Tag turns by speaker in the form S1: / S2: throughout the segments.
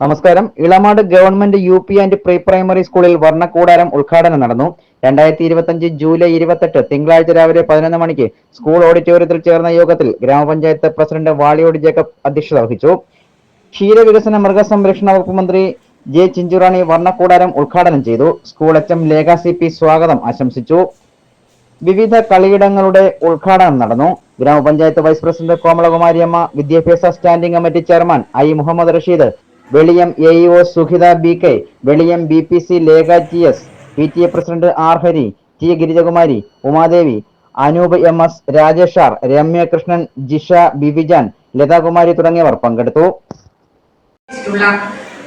S1: നമസ്കാരം. Elamad government UP. And pre primary സ്കൂളിൽ വർണ്ണക്കൂടാരം ഉദ്ഘാടനം നടന്നു. 2025 ജൂലൈ 28 തിങ്കളാഴ്ച രാവിലെ 11 മണിക്ക് സ്കൂൾ ഓഡിറ്റോറിയത്തിൽ ചേർന്ന യോഗത്തിൽ ഗ്രാമപഞ്ചായത്ത് പ്രസിഡന്റ് വാളിയോട് ജേക്കബ് അധ്യക്ഷത വഹിച്ചു. ക്ഷീരവികസന മൃഗസംരക്ഷണ വകുപ്പ് മന്ത്രി ജെ ചിഞ്ചുറാണി വർണ്ണക്കൂടാരം ഉദ്ഘാടനം ചെയ്തു. സ്കൂൾ എച്ച്.എം. ലേഖ CP സ്വാഗതം ആശംസിച്ചു. വിവിധ കളിയിടങ്ങളുടെ ഉദ്ഘാടനം നടന്നു. ഗ്രാമപഞ്ചായത്ത് വൈസ് പ്രസിഡന്റ് കോമളകുമാരിയമ്മ, വിദ്യാഭ്യാസ standing committee chairman I. Muhammad Rasheed, Veliyam AEO Suhitha BK, Veliyam BPC Lekha TS, PTA president R. Hari, T. Girijakumari, Umadevi, Anoop MS, Rajesh R, Ramya Krishnan, Jisha, ബിവിജാൻ, ലതാകുമാരി തുടങ്ങിയവർ പങ്കെടുത്തു.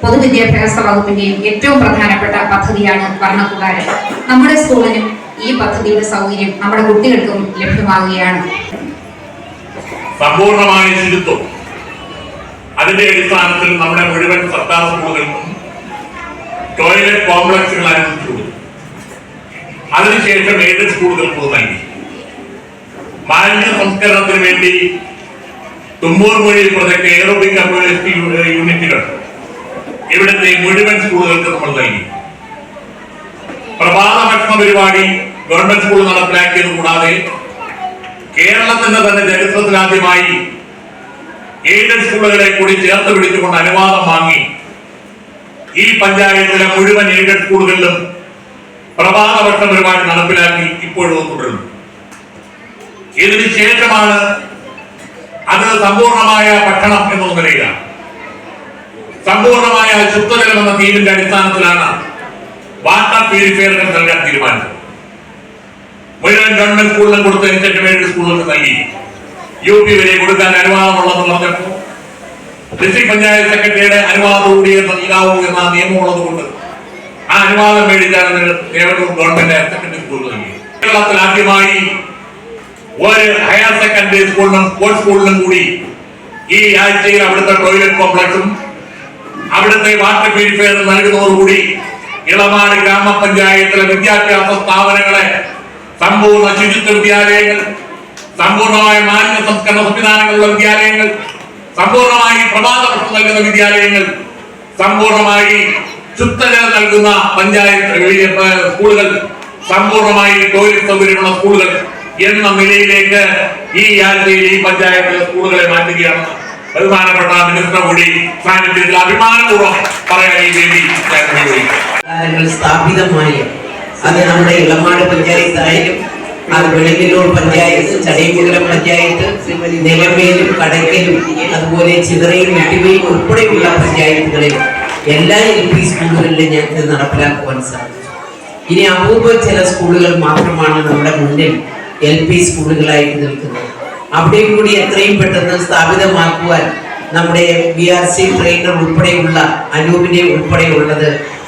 S2: പൊതുവിദ്യാഭ്യാസ വകുപ്പിന്റെയും ഏറ്റവും പ്രധാനപ്പെട്ട പദ്ധതിയാണ് വർണ്ണക്കൂടാരം. നമ്മുടെ സ്കൂളിനും ഈ പദ്ധതിയുടെ സൗകര്യം നമ്മുടെ കുട്ടികൾക്കും ലഭ്യമാവുകയാണ്.
S3: സമ്പൂർണമായ ശുചിത്വം അതിന്റെ അടിസ്ഥാനത്തിൽ നമ്മുടെ മുഴുവൻ സർക്കാർ സ്കൂളുകൾക്കും ടോയ്ലറ്റ് കോംപ്ലക്സുകൾ ആരംഭിച്ചു. അതിനുശേഷം എയ്ഡഡ് സ്കൂളുകൾക്ക് നൽകി. മാലിന്യ സംസ്കരണത്തിന് വേണ്ടി തുമ്മൂർ മൊഴി പ്രൊജക്ട് എയറോബിക് കമ്മ്യൂണിറ്റി യൂണിറ്റുകൾ ഇവിടുത്തെ മുഴുവൻ സ്കൂളുകൾക്ക് നമ്മൾ നൽകി. പ്രഭാത ഭക്ഷണ പരിപാടി ഗവൺമെന്റ് സ്കൂൾ നടപ്പിലാക്കിയത് കൂടാതെ കേരളത്തിന്റെ തന്നെ ചരിത്രത്തിലാദ്യമായി എയ്ഡഡ് സ്കൂളുകളെ കൂടി ചേർത്ത് പിടിച്ചുകൊണ്ട് അനുവാദം വാങ്ങി ഈ പഞ്ചായത്തിലെ മുഴുവൻ എയ്ഡഡ് സ്കൂളുകളിലും പ്രഭാത ഭക്ഷണ പരിപാടി നടപ്പിലാക്കി ഇപ്പോഴും തുടരുന്നു. ഇതിന് ശേഷമാണ് അത് സമ്പൂർണമായ ഭക്ഷണം എന്ന നിലയിലാണ്. സമ്പൂർണമായ ശുദ്ധജലം എന്ന തീമിന്റെ അടിസ്ഥാനത്തിലാണ് വാട്ടർ പ്യൂരിഫയറുകൾ നൽകാൻ തീരുമാനിച്ചത്. മുഴുവൻ ഗവൺമെന്റ് സ്കൂളിലും കൊടുത്തതിന് ശേഷം എയ്ഡഡ് സ്കൂളുകൾക്ക് നൽകി. UP വരെ കൊടുക്കാൻ അനുവാദമുള്ളതെന്ന് പറഞ്ഞപ്പോൾ ഡിസ്ട്രിക്ട് പഞ്ചായത്ത് സെക്രട്ടറിയുടെ അനുവാദത്തോടുകൂടി നൽകാവൂ എന്ന നിയമമുള്ളത് കൊണ്ട് ആ അനുവാദം മേടിച്ചാണ് ദേവനൂർ ഗവൺമെന്റ് ഹയർ സെക്കൻഡറി സ്കൂൾ നൽകി. കേരളത്തിൽ ആദ്യമായി ഒരു ഹയർ സെക്കൻഡറി സ്കൂളിനും സ്പോർട്സ് സ്കൂളിനും കൂടി ഈ ആഴ്ചയിൽ അവിടുത്തെ ടോയ്ലറ്റ് കോംപ്ലക്സും അവിടുത്തെ വാട്ടർ പ്യൂരിഫയർ നൽകുന്നതോടുകൂടി ഇളമാട് ഗ്രാമപഞ്ചായത്തിലെ വിദ്യാഭ്യാസ സ്ഥാപനങ്ങളെ സമ്പൂർണ്ണ ശുചിത്വ വിദ്യാലയങ്ങൾ, സമ്പൂർണമായ മാലിന്യ സംസ്കരണ സംവിധാനങ്ങളുള്ള വിദ്യാലയങ്ങൾ, സമ്പൂർണമായി പ്രഭാത ഭക്ഷണം നൽകുന്ന വിദ്യാലയങ്ങൾ, സമ്പൂർണമായി ശുദ്ധജലം നൽകുന്ന പഞ്ചായത്ത് സ്കൂളുകൾ, സമ്പൂർണമായി ടോയ്ലറ്റ് സൗകര്യമുള്ള സ്കൂളുകൾ എന്ന നിലയിലേക്ക് ഈ ആഴ്ചയിൽ ഈ പഞ്ചായത്തിലെ സ്കൂളുകളെ മാറ്റുകയാണ്. ബഹുമാനപ്പെട്ട മിനിസ്റ്റർ കൂടി സാന്നിധ്യത്തിൽ അഭിമാനപൂർവ്വം പറയാൻ ഈ വേദി
S4: സ്ഥാപിതമായി അത് നമ്മുടെ ഇളമാട് പഞ്ചായത്തായാലും അത് വെളിങ്ങല്ലൂർ പഞ്ചായത്ത്, ചടയമംഗലം പഞ്ചായത്ത്, നിലമേലും കടയ്ക്കലും അതുപോലെ ചിതറയും വെട്ടിവയും ഉൾപ്പെടെയുള്ള പഞ്ചായത്തുകളിൽ എല്ലാ LP സ്കൂളുകളിലും ഞങ്ങൾക്ക് നടപ്പിലാക്കുവാൻ സാധിച്ചു. ഇനി അപൂർവ ചില സ്കൂളുകൾ മാത്രമാണ് നമ്മുടെ മുന്നിൽ LP സ്കൂളുകളായിട്ട് നിൽക്കുന്നത്. അവിടെയും കൂടി എത്രയും പെട്ടെന്ന് സ്ഥാപിതമാക്കുവാൻ നമ്മുടെ BRC ട്രെയിനർ ഉൾപ്പെടെയുള്ള അനൂപിനെ ഉൾപ്പെടെയുള്ളത്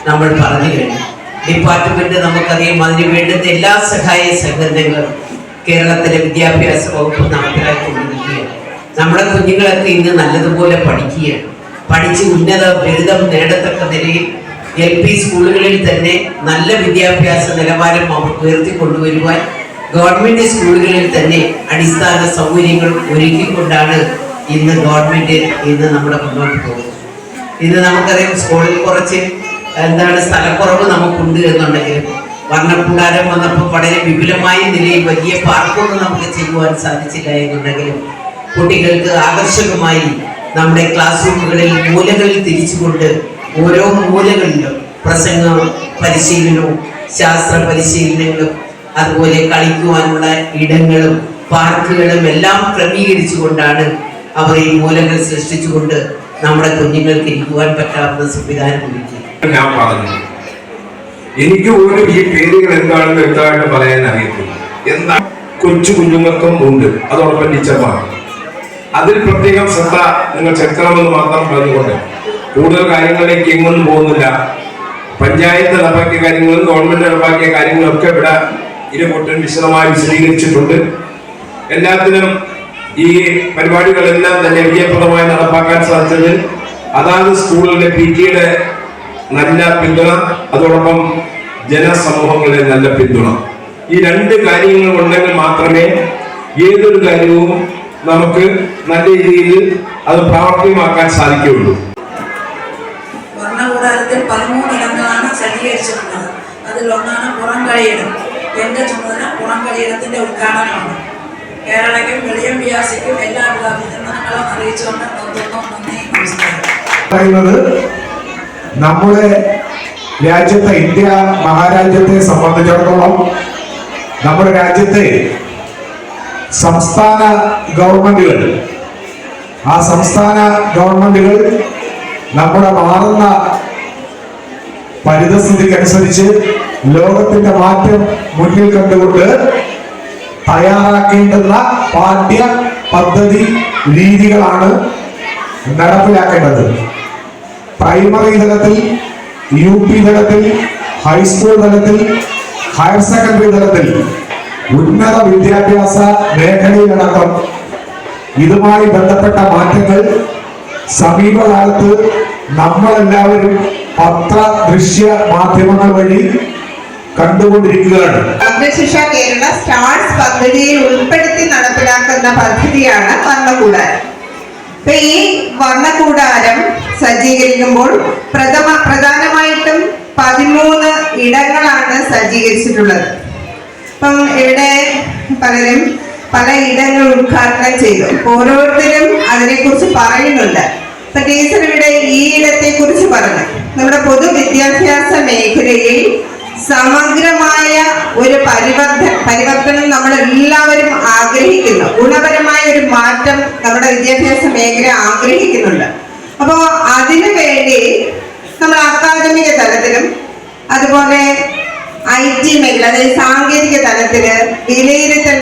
S4: നമ്മൾ പറഞ്ഞു കഴിഞ്ഞു. ഡിപ്പാർട്ട്മെന്റ് നമുക്കറിയാം, അതിന് വേണ്ടുന്ന എല്ലാ സഹായ സഹകരണങ്ങളും കേരളത്തിലെ വിദ്യാഭ്യാസ വകുപ്പ് നടപ്പിലാക്കിക്കൊണ്ടിരിക്കുകയാണ്. നമ്മുടെ കുഞ്ഞുങ്ങളൊക്കെ ഇന്ന് നല്ലതുപോലെ പഠിക്കുകയാണ്. പഠിച്ച് ഉന്നത ബിരുദം നേടത്തക്ക നിലയിൽ LP സ്കൂളുകളിൽ തന്നെ നല്ല വിദ്യാഭ്യാസ നിലവാരം അവർക്ക് ഉയർത്തിക്കൊണ്ടുവരുവാൻ ഗവൺമെന്റ് സ്കൂളുകളിൽ തന്നെ അടിസ്ഥാന സൗകര്യങ്ങൾ ഒരുക്കിക്കൊണ്ടാണ് ഇന്ന് ഗവൺമെന്റ് നമ്മുടെ മുന്നോട്ട് പോകുന്നത്. ഇന്ന് നമുക്കറിയാം സ്കൂളിൽ കുറച്ച് സ്ഥലക്കുറവ് നമുക്കുണ്ട് എന്നുണ്ടെങ്കിലും വർണ്ണക്കൂടാരം വന്നപ്പോൾ വളരെ വിപുലമായ നിലയിൽ വലിയ പാർക്കൊന്നും നമുക്ക് ചെയ്യുവാൻ സാധിച്ചില്ല എന്നുണ്ടെങ്കിലും കുട്ടികൾക്ക് ആകർഷകമായി നമ്മുടെ ക്ലാസ് റൂമുകളിൽ മൂലകളിൽ തിരിച്ചുകൊണ്ട് ഓരോ മൂലകളിലും പ്രസംഗ പരിശീലനവും ശാസ്ത്ര പരിശീലനങ്ങളും അതുപോലെ കളിക്കുവാനുള്ള ഇടങ്ങളും പാർക്കുകളും എല്ലാം ക്രമീകരിച്ചുകൊണ്ടാണ് അവർ ഈ മൂലകൾ സൃഷ്ടിച്ചുകൊണ്ട് നമ്മുടെ കുഞ്ഞുങ്ങൾക്ക് ഇരിക്കുവാൻ പറ്റാവുന്ന സംവിധാനം ഒരുക്കി.
S5: ഞാൻ പറഞ്ഞു, എനിക്ക് പോലും ഈ പേരുകൾ എന്താണെന്ന് വ്യക്തമായിട്ട് പറയാൻ അറിയത്തില്ല. എന്താ കൊച്ചു കുഞ്ഞുങ്ങൾക്കും ഉണ്ട്, അതോടൊപ്പം ടീച്ചർമാർ. അതിൽ പ്രത്യേകം ശ്രദ്ധ നിങ്ങൾ ചെലുത്തണമെന്ന് മാത്രം പറഞ്ഞുകൊണ്ട് കൂടുതൽ കാര്യങ്ങളിലേക്ക് എങ്ങൊന്നും പോകുന്നില്ല. പഞ്ചായത്ത് നടപ്പാക്കിയ കാര്യങ്ങളും ഗവൺമെന്റ് നടപ്പാക്കിയ കാര്യങ്ങളൊക്കെ ഇവിടെ ഇരുകൂട്ടൻ വിശദമായി വിശദീകരിച്ചിട്ടുണ്ട്. എല്ലാത്തിനും ഈ പരിപാടികളെല്ലാം തന്നെ വിജയപ്രദമായി നടപ്പാക്കാൻ സാധിച്ചത് അതാത് സ്കൂളിലെ PTA നല്ല പിന്തുണ, അതോടൊപ്പം ജനസമൂഹങ്ങളുടെ നല്ല പിന്തുണ, ഈ രണ്ട് കാര്യങ്ങൾ ഉണ്ടെങ്കിൽ മാത്രമേ ഏതൊരു കാര്യവും നമുക്ക് നല്ല രീതിയിൽ അത് പ്രാവർത്തികമാക്കാൻ സാധിക്കുകയുള്ളൂ.
S6: ഭരണകൂടാരത്തിൽ 13 ഇടങ്ങളാണ് സജ്ജീകരിച്ചിട്ടുള്ളത്. അതിലൊന്നാണ് പുറംകളിയിടം. എൻ്റെ ചുമതല പുറംകളിയിടത്തിൻ്റെ ഉദ്ഘാടനമാണ്. കേരളയ്ക്കും വെളിയം വ്യാസിക്കും എല്ലാവിധ അഭിനന്ദനങ്ങളും അറിയിച്ചുകൊണ്ട് നിർത്തുന്നു. നന്ദി, നമസ്കാരം.
S5: പറയുന്നത് നമ്മുടെ രാജ്യത്തെ, ഇന്ത്യ മഹാരാജ്യത്തെ സംബന്ധിച്ചിടത്തോളം നമ്മുടെ രാജ്യത്തെ സംസ്ഥാന ഗവൺമെന്റുകൾ, ആ സംസ്ഥാന ഗവൺമെന്റുകൾ നമ്മുടെ മാറുന്ന പരിതസ്ഥിതിക്കനുസരിച്ച് ലോകത്തിന്റെ മാറ്റം മുന്നിൽ കണ്ടുകൊണ്ട് തയ്യാറാക്കേണ്ടുന്ന പാഠ്യ പദ്ധതി രീതികളാണ് നടപ്പിലാക്കേണ്ടത്. പ്രൈമറി തലത്തിൽ, UP തലത്തിൽ, ഹൈസ്കൂൾ തലത്തിൽ, ഹയർ സെക്കൻഡറി തലത്തിൽ, ഉന്നത വിദ്യാഭ്യാസ മേഖലയിലടക്കം ഇതുമായി ബന്ധപ്പെട്ട മാറ്റങ്ങൾ സമീപകാലത്ത് നമ്മളെല്ലാവരും പത്ര ദൃശ്യ മാധ്യമങ്ങൾ വഴി കണ്ടുകൊണ്ടിരിക്കുകയാണ്.
S7: അഗ്നിശിക്ഷ കേരള സ്റ്റാർസ് പദ്ധതിയിൽ ഉൾപ്പെടുത്തി നടപ്പിലാക്കുന്ന പദ്ധതിയാണ് വർണ്ണക്കൂടാരം. ഇപ്പൊ ഈ വർണ്ണക്കൂടാരം സജ്ജീകരിക്കുമ്പോൾ പ്രധാനമായിട്ടും 13 ഇടങ്ങളാണ് സജ്ജീകരിച്ചിട്ടുള്ളത്. ഇപ്പം ഇവിടെ പലരും പല ഇടങ്ങൾ ഉദ്ഘാടനം ചെയ്തു. ഓരോരുത്തരും അതിനെക്കുറിച്ച് പറയുന്നുണ്ട്. ഇപ്പൊ ടീച്ചർ ഇവിടെ ഈ ഇടത്തെ കുറിച്ച് പറഞ്ഞു. നമ്മുടെ പൊതുവിദ്യാഭ്യാസ മേഖലയിൽ സമഗ്രമായ ഒരു പരിവർത്തനം നമ്മൾ എല്ലാവരും ആഗ്രഹിക്കുന്നു. ഗുണപരമായ ഒരു മാറ്റം നമ്മുടെ വിദ്യാഭ്യാസ മേഖല ആഗ്രഹിക്കുന്നുണ്ട്. അപ്പോൾ അതിനു വേണ്ടി നമ്മൾ അക്കാദമിക തലത്തിലും അതുപോലെ IT മേഖല, അതായത് സാങ്കേതിക തലത്തില് വിലയിരുത്തൽ